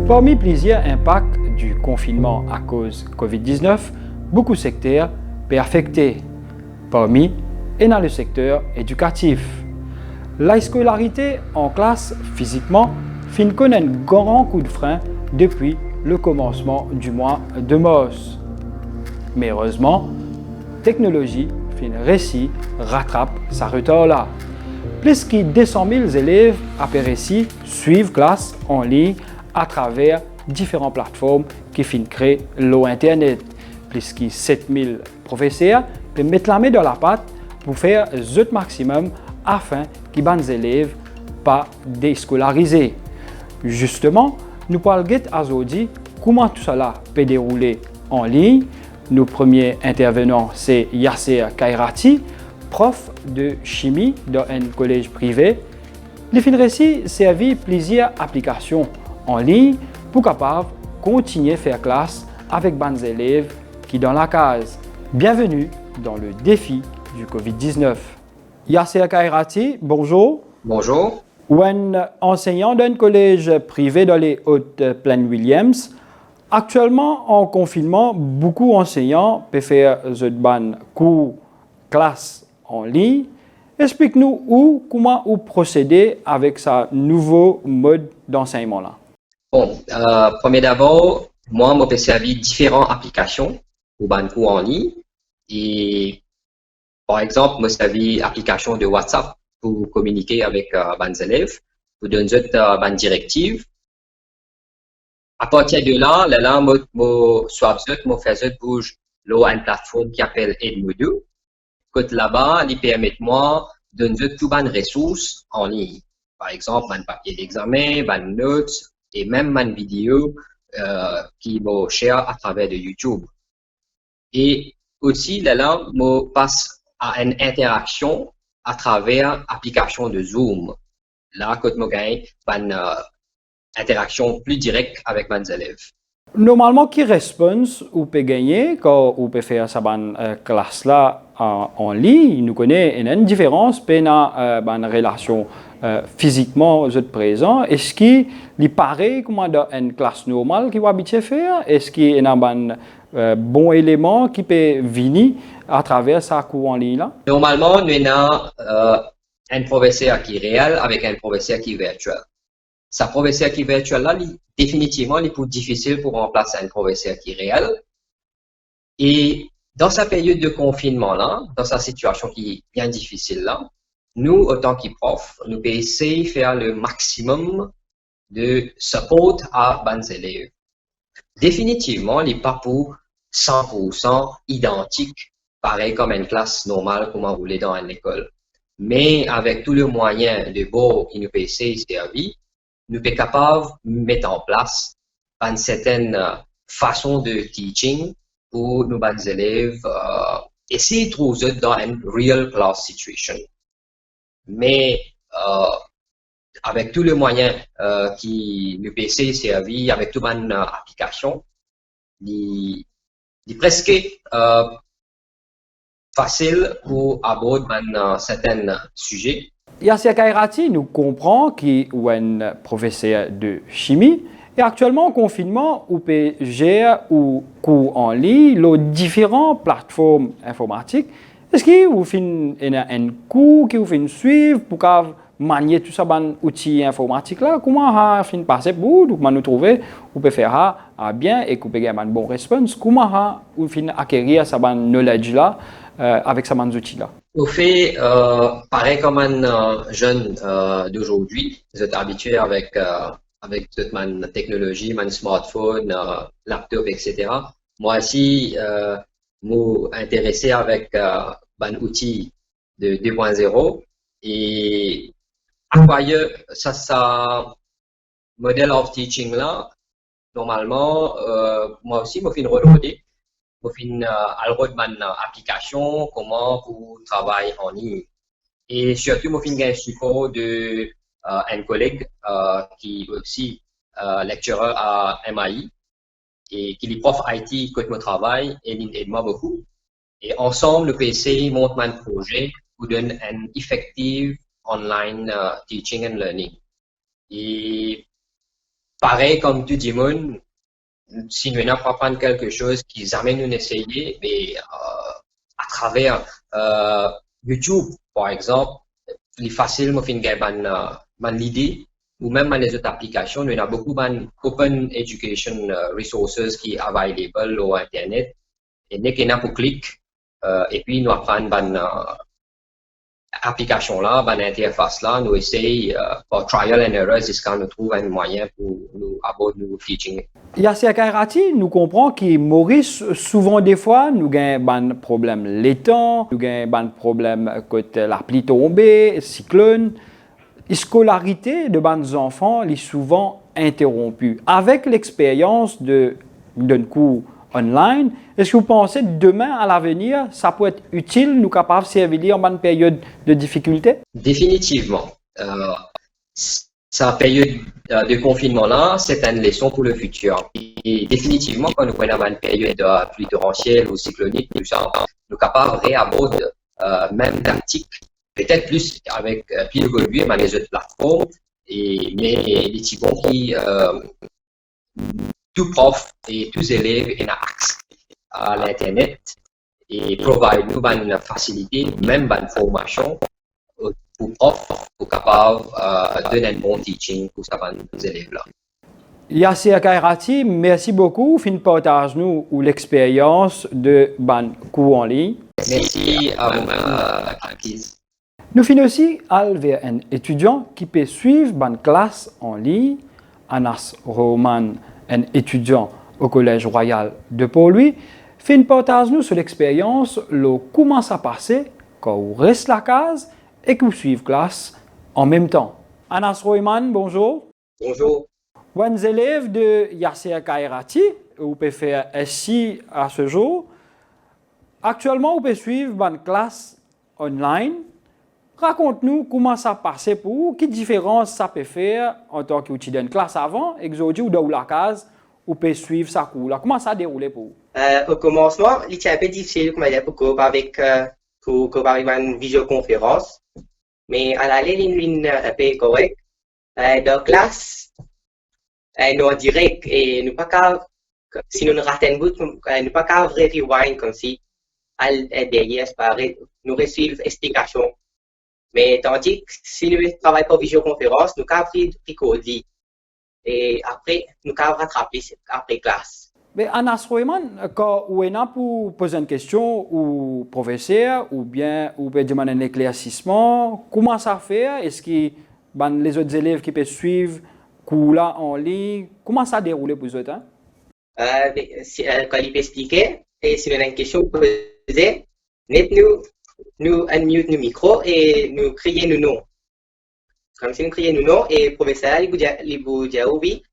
Parmi plusieurs impacts du confinement à cause Covid-19, beaucoup de secteurs peuvent affecter. Parmi et dans le secteur éducatif. La scolarité en classe physiquement fin connaît un grand coup de frein depuis le commencement du mois de mars. Mais heureusement, technologie fin réussi rattrape sa retard là. Plus de 200 000 élèves après réussi suivent classe en ligne à travers différentes plateformes qui fin créer l'Internet. Plus de 7 000 professeurs peuvent mettre la main dans la pâte pour faire le maximum afin que les élèves pas déscolarisés. Justement, nous parlons aujourd'hui comment tout cela peut dérouler en ligne. Nos premiers intervenants, c'est Yasser Khairati, prof de chimie dans un collège privé. Les fin récit servi plusieurs applications en ligne pour capable continuer à faire classe avec les élèves qui dans la case. Bienvenue dans le défi du Covid-19. Yasser Khairati, bonjour. Bonjour. Un enseignant d'un collège privé dans les Hautes-Plaines-Williams. Actuellement, en confinement, beaucoup d'enseignants peuvent faire des cours classe en ligne. Explique-nous comment procéder avec ce nouveau mode d'enseignement-là. Bon, premier d'abord, moi, je peux servir différentes applications pour les cours en ligne. Et par exemple, je servis l'application de WhatsApp pour communiquer avec les élèves, pour donner des directives. À partir de là, je fais bouge une plateforme qui s'appelle Edmodo. Côté là-bas, il permet moi de donner toutes les ressources en ligne. Par exemple, un papier d'examen, une notes et même une vidéo qui me share à travers de YouTube. Et aussi, je passe à une interaction à travers l'application de Zoom. Là, quand je gagne une interaction plus directe avec mes élèves. Normalement, qui réponse ou peut gagner quand on peut faire sa classe là en ligne? Nous connaissons une différence dans une relation physiquement présent. Est-ce qu'il paraît comme dans une classe normale qui va habituer faire? Est-ce qu'il y a un bon élément qui peut venir à travers sa cours en ligne là? Normalement, nous avons un professeur qui est réel avec un professeur qui est virtuel. Sa professeur qui est virtuel là, définitivement, il est plus difficile pour remplacer un professeur qui est réel. Et dans sa période de confinement là, dans sa situation qui est bien difficile là, nous, autant que profs, nous pouvons essayer de faire le maximum de support à les élèves. Définitivement, il n'est pas pour 100% identique, pareil comme une classe normale comme on voulait dans une école. Mais avec tous les moyens de bord qui nous peuvent servir, nous sommes capables de mettre en place une certaine façon de teaching pour nos élèves essayer de trouver dans une real class situation. Mais avec tous les moyens qui nous peuvent servir, avec toute une application, il est presque facile pour aborder un certain sujet. Yasser Khairati nous comprend qu'il est un professeur de chimie et actuellement en confinement, on peut gérer ou cours en ligne les différentes plateformes informatiques. Est-ce que vous faites un cours que vous faites suivre pour manier tout ça ban outils informatiques là? Comment vous passer pour nous trouver vous pouvez faire bien et vous pouvez avoir une bonne réponse? Comment vous faites acquérir ça ban knowledge là avec ces outils là? Au fait, pareil comme un jeune d'aujourd'hui, vous êtes habitué avec toute ma technologie, mon smartphone, laptop, etc. Moi aussi, je intéressé avec un outil de 2.0 et acquire ça modèle of teaching là. Normalement, moi aussi, je fais une reloader. Je fais une application, comment pour travailler en ligne. Et surtout, je fais un support de un collègue qui est aussi lecturer à MAI et qui est prof IT quand je travaille et il aide moi beaucoup. Et ensemble, le PC monte un projet pour donner un effective online teaching and learning. Et pareil comme tu dis, Mon, si nous n'avons pas apprendre quelque chose qui jamais nous essayer, mais à travers YouTube, par exemple, il est facile de faire l'idée, ou même dans les autres applications, nous avons beaucoup d'open education resources qui sont available sur Internet. Et dès qu'on a pour clic, et puis nous apprenons application là, interface là, nous essayons par trial and error jusqu'à nous trouver un moyen pour nous aborder nos teaching. Yasser Khairati, nous comprenons que Maurice, souvent des fois, nous avons un problème laitant, nous avons un problème côté la pluie tombée, cyclone. La scolarité de nos enfants est souvent interrompue. Avec l'expérience d'un cours online, est-ce que vous pensez que demain, à l'avenir, ça peut être utile, nous capables de servir en une période de difficulté? Définitivement. Sa période de confinement-là, c'est une leçon pour le futur. Et définitivement, quand nous prenons une période de pluie torrentielle ou cyclonique, nous sommes capables de réaborder même tactique, peut-être plus avec plus évolué dans les autres plateformes, mais les petits bons qui tout prof et tous élèves ont accès à l'Internet et provide nous une facilité, même une formation pour profs, pour capable donner un bon teaching pour ces élèves-là. Yasser Khairati, merci beaucoup. Fin partage nous l'expérience de ban cours en ligne. Merci à vous, Nous finissons aussi vers un étudiant qui peut suivre une classe en ligne. Anas Roman, un étudiant au Collège Royal de Port-Louis, fait une partage nous sur l'expérience, comment ça passe quand on reste la case et qu'on suit classe en même temps. Anas Roman, bonjour. Bonjour. Un élève de Yasser Khairati, vous pouvez faire ici à ce jour. Actuellement, vous pouvez suivre une classe online. Raconte-nous comment ça passe pour vous, quelle différence ça peut faire en tant qu'étudiant de classe avant, et aujourd'hui, ou dans la case, vous pouvez suivre ça cours là. Comment ça a déroulé pour vous? Au commencement, il était un peu difficile pour avec une visioconférence, mais à l'aller, il est un peu correct. Dans la classe, nous en direct et nous pas qu'à, si nous ratons un bout, nous pas qu'à rewind comme si, derrière, nous recevons explication. Mais tandis que si nous travaillons par visioconférence, nous avons appris du code. Et après, nous avons rattrapé après classe. Mais Anas Royman, quand vous êtes là pour poser une question au professeur, ou bien vous pouvez demander un éclaircissement, comment ça fait? Est-ce que les autres élèves qui peuvent suivre cours là en ligne, comment ça déroule pour eux? Hein? Quand il peut expliquer, et si vous avez une question, vous poser, nous unmute nos micros et nous crions nos noms. Comme si nous crions nos noms et le professeur il vous dit oui,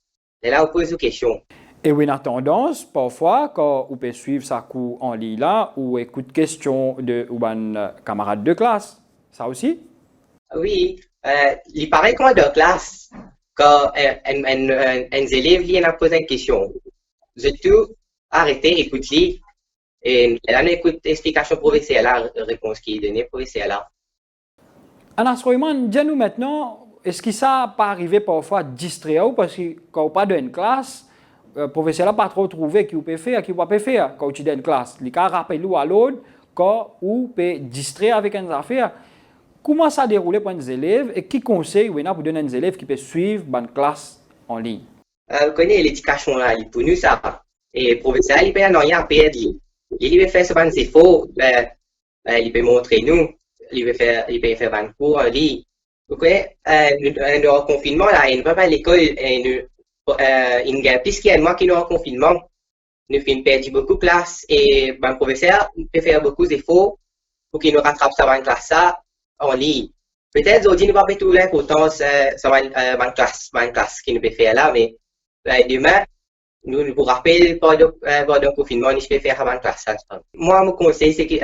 et là on pose une question. Et oui, on a tendance, parfois, quand on peut suivre sa cours en ligne là, ou écoute questions de un camarade de classe. Ça aussi? Oui, il paraît qu'on est de classe, quand un élève lui a posé une question. Je tout arrêter, écouter. Et là, on écoute l'explication professeur, la réponse qui est donnée professeur là. Anas Royman, dis-nous maintenant, est-ce que ça pas arrivé parfois distraire parce que quand on parle d'une classe, le professeur n'a pas trop trouvé qui peut faire, qui ne peut pas faire quand tu es dans une classe. Il a rappelé à l'autre quand on peut distraire avec une affaire. Comment ça déroule pour les élèves et qui conseille pour donner aux élèves qui peuvent suivre une classe en ligne? Vous connaissez l'éducation là, pour nous ça. Et le professeur, il peut rien perdre. Il peut faire ce efforts, il peut montrer nous, il peut faire un cours en ligne. Vous connaissez, nous en confinement là, il ne va pas à l'école et il y a plus qu'il y a moi qui nous en confinement. Nous avons perdu beaucoup de classes et le professeur peut faire beaucoup d'efforts pour qu'il nous rattrape ça dans classe ça en ligne. Peut-être aujourd'hui nous ne va pas tout l'importance sur une classe qui nous peut faire là, mais demain nous vous rappelons pendant le confinement nous peut faire avant classe ça. Moi mon conseil c'est que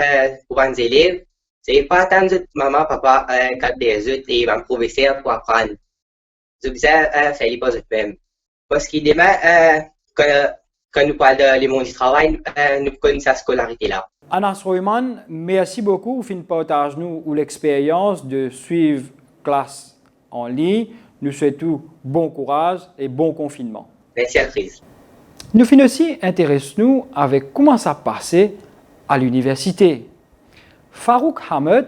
pour les élèves c'est pas attendre maman papa garder des autres et un professeur pour apprendre. Je vous faire les pas eux-mêmes. Parce que demain quand nous parlons du monde du travail, nous connaissons sa scolarité là. Anas Royman, merci beaucoup. Vous partage nous l'expérience de suivre classe en ligne. nous souhaitons bon courage et bon confinement. Merci à Chris. Nous finissons aussi intéressons-nous avec comment ça passait à l'université. Farouk Hamed,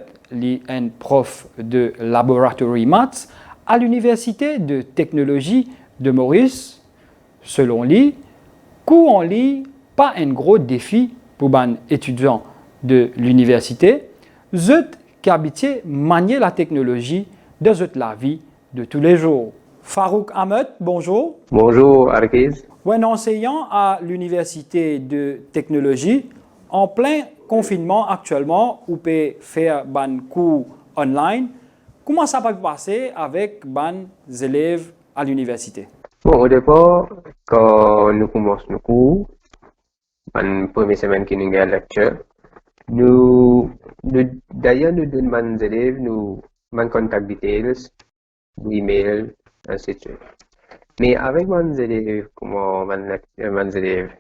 un prof de laboratory maths à l'université de technologie de Maurice, selon lui, cours en ligne pas un gros défi pour les étudiants de l'université, ceux qui habitent manier la technologie de la vie de tous les jours. Farouk Hamed, bonjour. Bonjour Arkiz. Un enseignant à l'université de technologie, en plein confinement actuellement, où peut faire un cours online. Comment ça va passer avec les élèves à l'université? Bon, au départ, quand nous commençons nos cours, la première semaine qui nous avons lecture, d'ailleurs, nous donnons aux élèves nos contact details, email, ainsi de suite. Mais avec mes élèves, comme mes élèves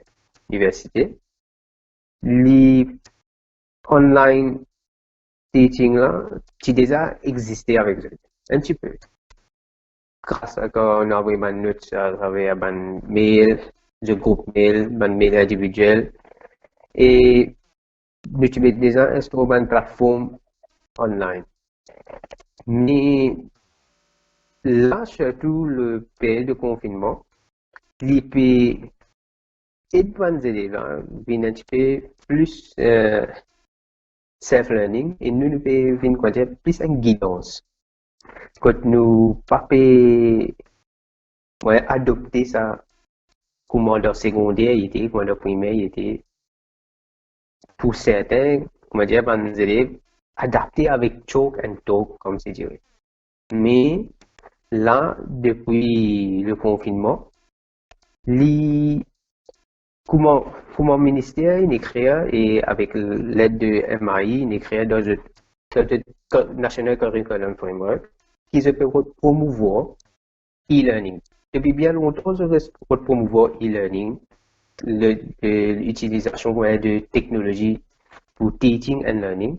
d'université, les online teaching là, qui déjà existait avec eux, un petit peu. Grâce à qu'on a envoyé une note à travers un mail, le groupe mail, un mail individuel, et nous utilisons déjà installé une plateforme online. Mais là, surtout le période de confinement, les pays advancés là, viennent un petit peu plus self-learning et nous pouvons plus en guidance. Quand nous pas adopter ça comme dans secondaire était, comme dans primaire était, pour certains, comment dire, les élèves adaptés avec Chalk and Talk, comme c'est dit. Mais là, depuis le confinement, comment le ministère il crée et avec l'aide de MAI, il crée dans le National Curriculum Framework qui se peut promouvoir e-learning. Depuis bien longtemps, je reste pour promouvoir e-learning, l'utilisation de technologies pour teaching and learning.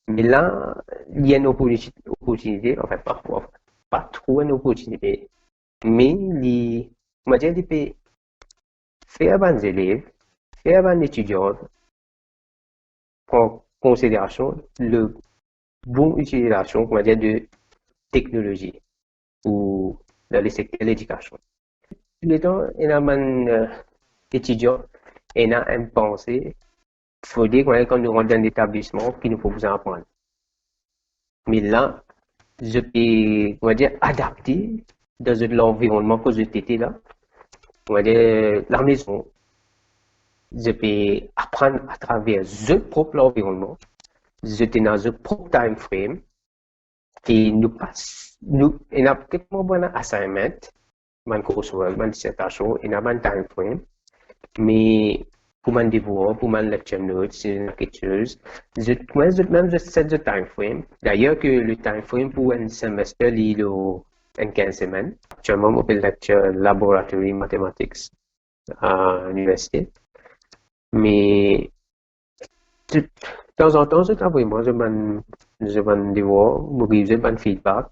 Mais là, il y a une opportunité, enfin parfois, pas trop une opportunité, mais il peut faire des élèves, faire des étudiants, prendre en considération le bon utilisation de technologie ou dans le secteur de l'éducation. Tout le temps, il y a un étudiant, il y a une pensée, il faut dire quand nous rentrons dans l'établissement, qu'il nous faut vous apprendre. Mais là, je peux adapter dans l'environnement que j'étais là, la maison. Je peux apprendre à travers le propre environnement, je suis dans un propre time frame, et nous avons quelques bon assignment, une coursework, une dissertation, et un time frame, mais pour mon devoir, pour mon lecture notes, quelque chose, je set le time frame. D'ailleurs, que le time frame pour un semestre, il est en 15 semaines. Actuellement, je fais lecture laboratory mathematics à l'université. Mais de temps en temps, je travaille, moi, je vais devoir, je réviser un feedback.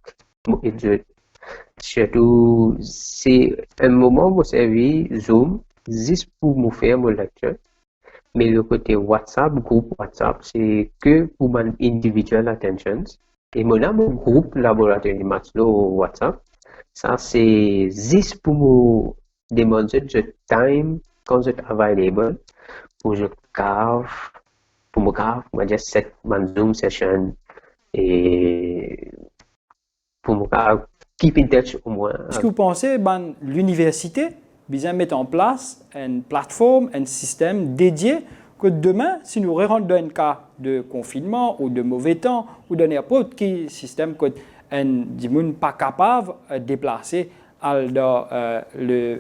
Surtout, c'est un moment où vous savez Zoom, juste pour me faire mon lecture. Mais le côté WhatsApp, groupe WhatsApp, c'est que pour mon individual attentions. Et mon groupe laboratoire maths WhatsApp, ça c'est juste pour me demander le time quand je travaille available pour me grave, on va dire cette Zoom session et pour me keep in touch au moins. Est-ce que vous pensez que l'université besoin mettre en place une plateforme, un système dédié que demain, si nous rentrons dans un cas de confinement ou de mauvais temps ou de n'importe quel système que des gens pas capable de déplacer dans le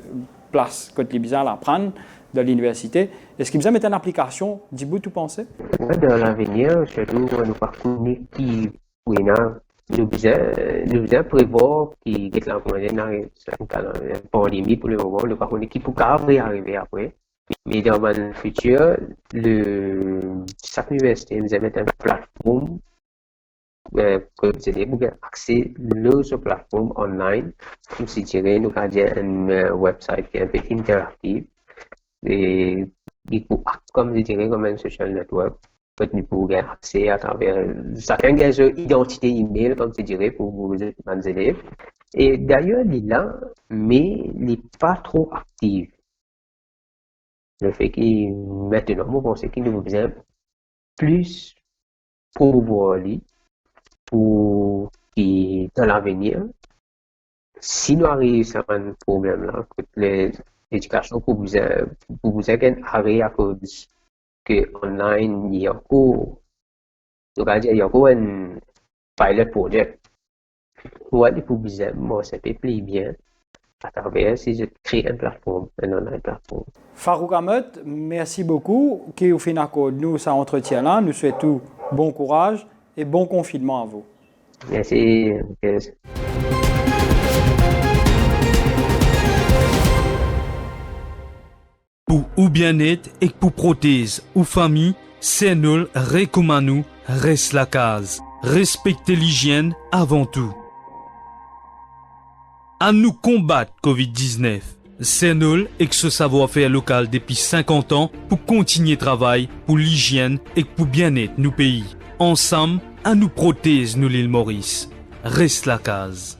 place que les besoin apprendre de l'université, est-ce qu'il besoin mettre une application du bout, tu pensez? Dans l'avenir, surtout nous pas qui nous besoin prévoir qui est là pour une pandémie pour le moment, nous pas qui pour arriver après. Mais dans le futur, chaque université nous a mis une plateforme que vous allez avoir accès à cette plateforme online, comme si nous avons un website qui est un peu interactif et comme je dirais, comme un social network, que nous pouvons avoir accès à travers certaines identités email, comme je dirais, pour vos élèves. Et d'ailleurs, il est là, mais il n'est pas trop actif. Le fait que maintenant, vous pensez qu'il nous besoin plus pour lui, pour que dans l'avenir, si nous arrivons à un problème là, que l'éducation pour vous arrêter à cause que online il y a encore, il y a encore un pilot project. Ouais, pour vous moi ça peut plaire bien à travers si je crée une plateforme, une online plateforme. Farouk Ahmed, merci beaucoup. Qui au final nous ça entretien là, nous souhaitons bon courage et bon confinement à vous. Merci. Pour ou bien-être et pour prothèse ou famille, c'est nous recommandons reste la case. Respectez l'hygiène avant tout. À nous combattre Covid-19. C'est nous et que ce savoir-faire local depuis 50 ans pour continuer travail pour l'hygiène et pour bien-être nous pays. Ensemble, à nous prothèse nous l'île Maurice. Reste la case.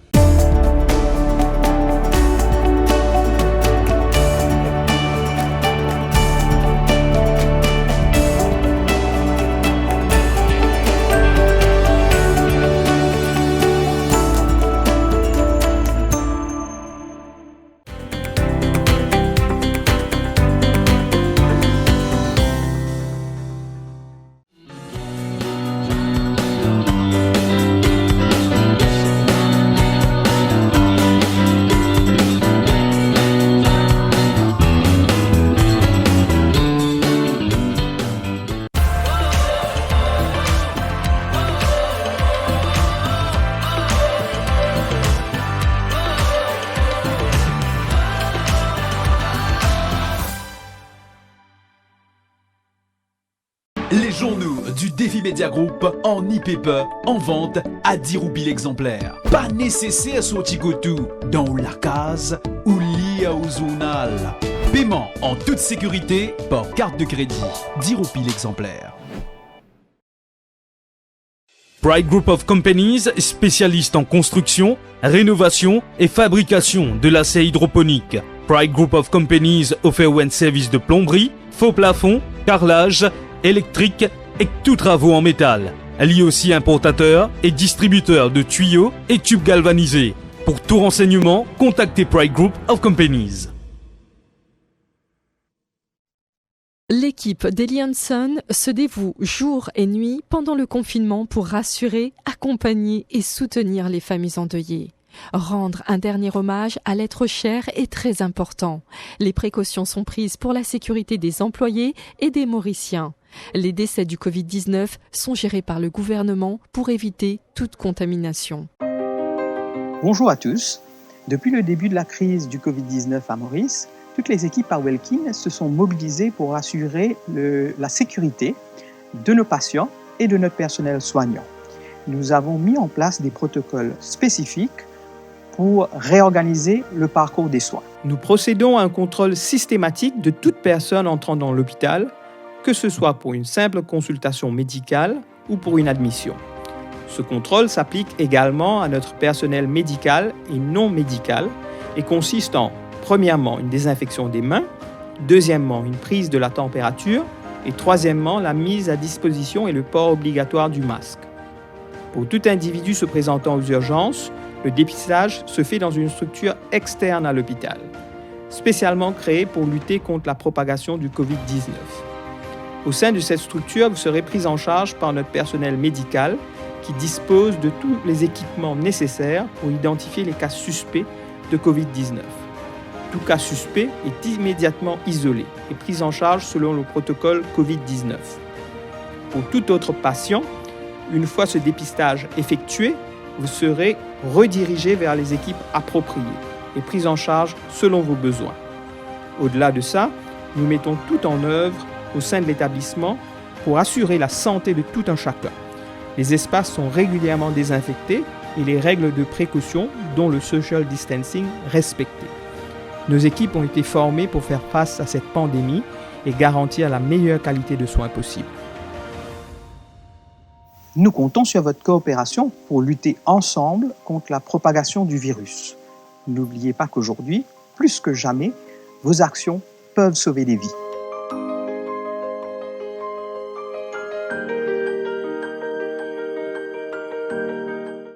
Les journaux du Défi Media Group en e-paper en vente à 10 roupies l'exemplaire. Pas nécessaire sortir tout dans la case ou lié au journal. Paiement en toute sécurité par carte de crédit. 10 roupies l'exemplaire. Pride Group of Companies, spécialiste en construction, rénovation et fabrication de l'acier hydroponique. Pride Group of Companies offre un service de plomberie, faux plafond, carrelage, électrique et tous travaux en métal. Elle est aussi importateur et distributeur de tuyaux et tubes galvanisés. Pour tout renseignement, contactez Pride Group of Companies. L'équipe d'Eli Hanson se dévoue jour et nuit pendant le confinement pour rassurer, accompagner et soutenir les familles endeuillées. Rendre un dernier hommage à l'être cher est très important. Les précautions sont prises pour la sécurité des employés et des Mauriciens. Les décès du Covid-19 sont gérés par le gouvernement pour éviter toute contamination. Bonjour à tous. Depuis le début de la crise du Covid-19 à Maurice, toutes les équipes à Welkin se sont mobilisées pour assurer la sécurité de nos patients et de notre personnel soignant. Nous avons mis en place des protocoles spécifiques pour réorganiser le parcours des soins. Nous procédons à un contrôle systématique de toute personne entrant dans l'hôpital, que ce soit pour une simple consultation médicale ou pour une admission. Ce contrôle s'applique également à notre personnel médical et non médical et consiste en, premièrement, une désinfection des mains, deuxièmement, une prise de la température et troisièmement, la mise à disposition et le port obligatoire du masque. Pour tout individu se présentant aux urgences, le dépistage se fait dans une structure externe à l'hôpital, spécialement créée pour lutter contre la propagation du Covid-19. Au sein de cette structure, vous serez pris en charge par notre personnel médical qui dispose de tous les équipements nécessaires pour identifier les cas suspects de Covid-19. Tout cas suspect est immédiatement isolé et pris en charge selon le protocole Covid-19. Pour tout autre patient, une fois ce dépistage effectué, vous serez redirigé vers les équipes appropriées et pris en charge selon vos besoins. Au-delà de ça, nous mettons tout en œuvre au sein de l'établissement pour assurer la santé de tout un chacun. Les espaces sont régulièrement désinfectés et les règles de précaution, dont le social distancing, respectées. Nos équipes ont été formées pour faire face à cette pandémie et garantir la meilleure qualité de soins possible. Nous comptons sur votre coopération pour lutter ensemble contre la propagation du virus. N'oubliez pas qu'aujourd'hui, plus que jamais, vos actions peuvent sauver des vies.